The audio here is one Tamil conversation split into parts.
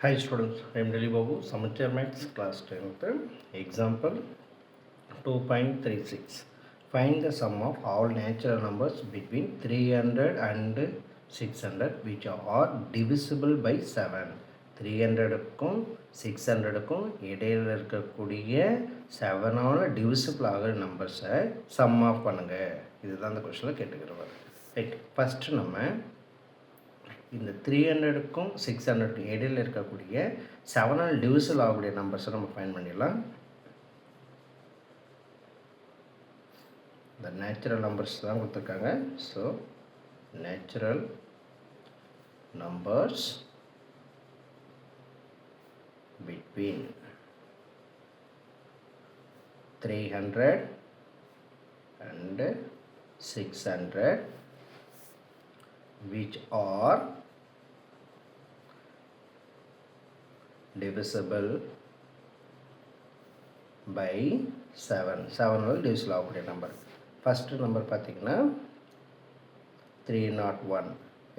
Hi students, I am Delhi Babu, Samatyar Maths class 10th. Example 2.36. Find the sum of all natural numbers between 300 and 600 which are divisible by 7. 300க்கும் 600க்கும் இடையில் இருக்கக்கூடிய 7ஆல் டிவிசிபிள் ஆகிற நம்பர்ஸை சம் ஆஃப் பண்ணுங்கள். இதுதான் அந்த கொஸ்டினில் கேட்டுக்கிறவர். ரைட், ஃபஸ்ட்டு நம்ம இந்த 300க்கும் 600க்கும் இடையில் இருக்கக்கூடிய 7ஆல் டிவிசிபிள் ஆகக்கூடிய நம்பர்ஸை நம்ம ஃபைண்ட் பண்ணிடலாம். இந்த நேச்சுரல் நம்பர்ஸ் தான் கொடுத்துருக்காங்க. So natural numbers between 300 and 600 which are divisible by 7. 7ஆல் டிவிசிபிள் ஆகக்கூடிய நம்பர். ஃபஸ்ட்டு நம்பர் பார்த்திங்கன்னா 301.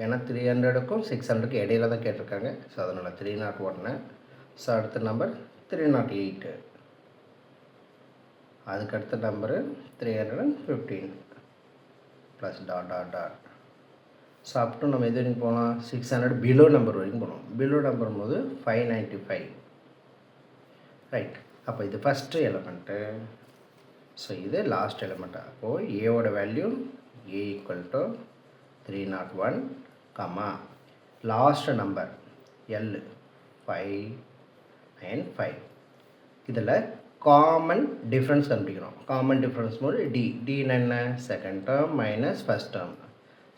ஏன்னா 300க்கும் 600க்கும் இடையில தான் கேட்டிருக்காங்க. ஸோ அதனால் 301. ஸோ அடுத்த நம்பர் 308. அதுக்கடுத்த number 315 plus dot dot dot. So up to நம்ம எது வரைக்கும் போகலாம்? 600 பிலோ நம்பர் வரைக்கும் போகணும். பிலோ நம்பர் போது 595. ரைட், அப்போ இது ஃபஸ்ட்டு எலமெண்ட்டு. ஸோ இது லாஸ்ட் எலமெண்ட்டு. அப்போது ஏவோட value A equal to 301 comma last number L 595. இதில் காமன் டிஃப்ரென்ஸ் கண்டுபிடிக்கணும். காமன் டிஃப்ரென்ஸ் போது டி என்ன? Second term minus first term.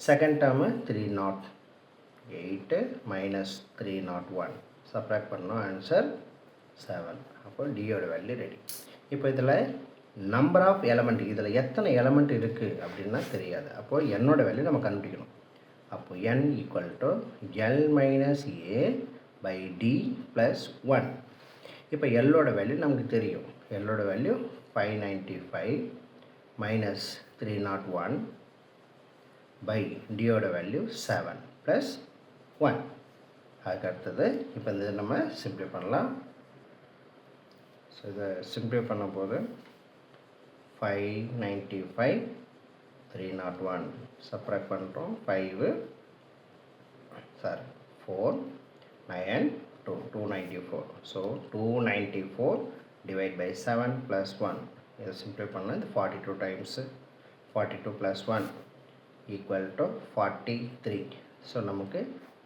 Second term 308 minus 301 subtract பண்ணோம். ஆன்சர் 7. அப்போ டியோட வேல்யூ ரெடி. இப்போ இதில் நம்பர் ஆஃப் எலமெண்ட், இதில் எத்தனை எலமெண்ட் இருக்குது அப்படின்னா தெரியாது. அப்போது என்னோட வேல்யூ நம்ம கண்டுபிடிக்கணும். அப்போது n equal to L minus A by D plus 1. இப்போ எல்லோட வேல்யூ நமக்கு தெரியும். எல்லோட வேல்யூ 595 மைனஸ் 301 பை டியோட வேல்யூ 7 ப்ளஸ் 1. அதுக்கு அடுத்தது இப்போ இந்த நம்ம சிம்ப்ளை பண்ணலாம். ஸோ இதை சிம்ப்ளை பண்ண போது 595 301 சப்ராக்ட் பண்ணுறோம். 4 9 294. So 294 divide by 7 plus 1. இதை சிம்ப்ளை பண்ணால் இது 42 times 42 plus 1 equal to 43. So நமக்கு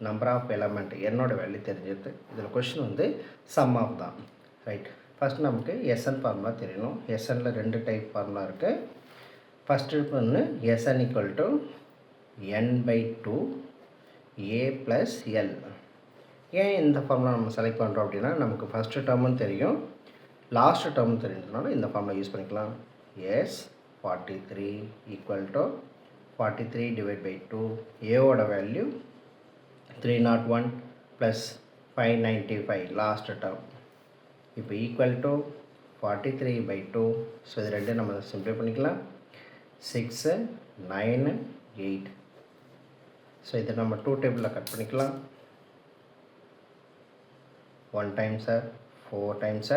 நம்பர் ஆஃப் எலமெண்ட் என்னோட வேல்யூ தெரிஞ்சிருது. இதில் கொஷின் வந்து சம் ஆஃப் தான். ரைட், ஃபஸ்ட் நமக்கு எஸ்என் ஃபார்முலா தெரியணும். எஸ்எனில் 2 டைப் ஃபார்முலா இருக்குது. ஃபஸ்ட்டு ஒன்று SN equal to n/2 a plus L. ஏன் இந்த ஃபார்முலா நம்ம செலக்ட் பண்ணுறோம் அப்படின்னா நமக்கு ஃபஸ்ட்டு டேர்மும் தெரியும், லாஸ்ட் டேர்மும் தெரிஞ்சதுனால இந்த ஃபார்முலா யூஸ் பண்ணிக்கலாம். S 43 equal to 43 divide by 2. ஏவோட வேல்யூ 301 ப்ளஸ் 595 லாஸ்ட் டேர்ம். இப்போ ஈக்குவல் டு 43/2. ஸோ இது ரெண்டு நம்ம சிம்ப்ளை பண்ணிக்கலாம். 6 9 8. ஸோ இதை நம்ம 2 டேபிளில் கட் பண்ணிக்கலாம். 1 times 4 times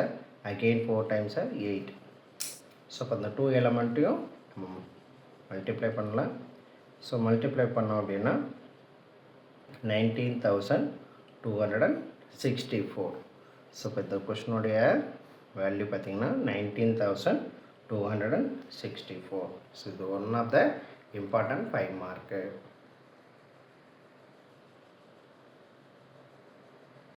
again 4 times 8. So இப்போ இந்த 2 எலமெண்ட்டையும் நம்ம மல்டிப்ளை பண்ணலாம். ஸோ மல்டிப்ளை பண்ணோம் அப்படின்னா 19,264. ஸோ இப்போ இந்த கொஷினுடைய வேல்யூ பார்த்திங்கன்னா 19,264. ஸோ இது one of the important 5 mark.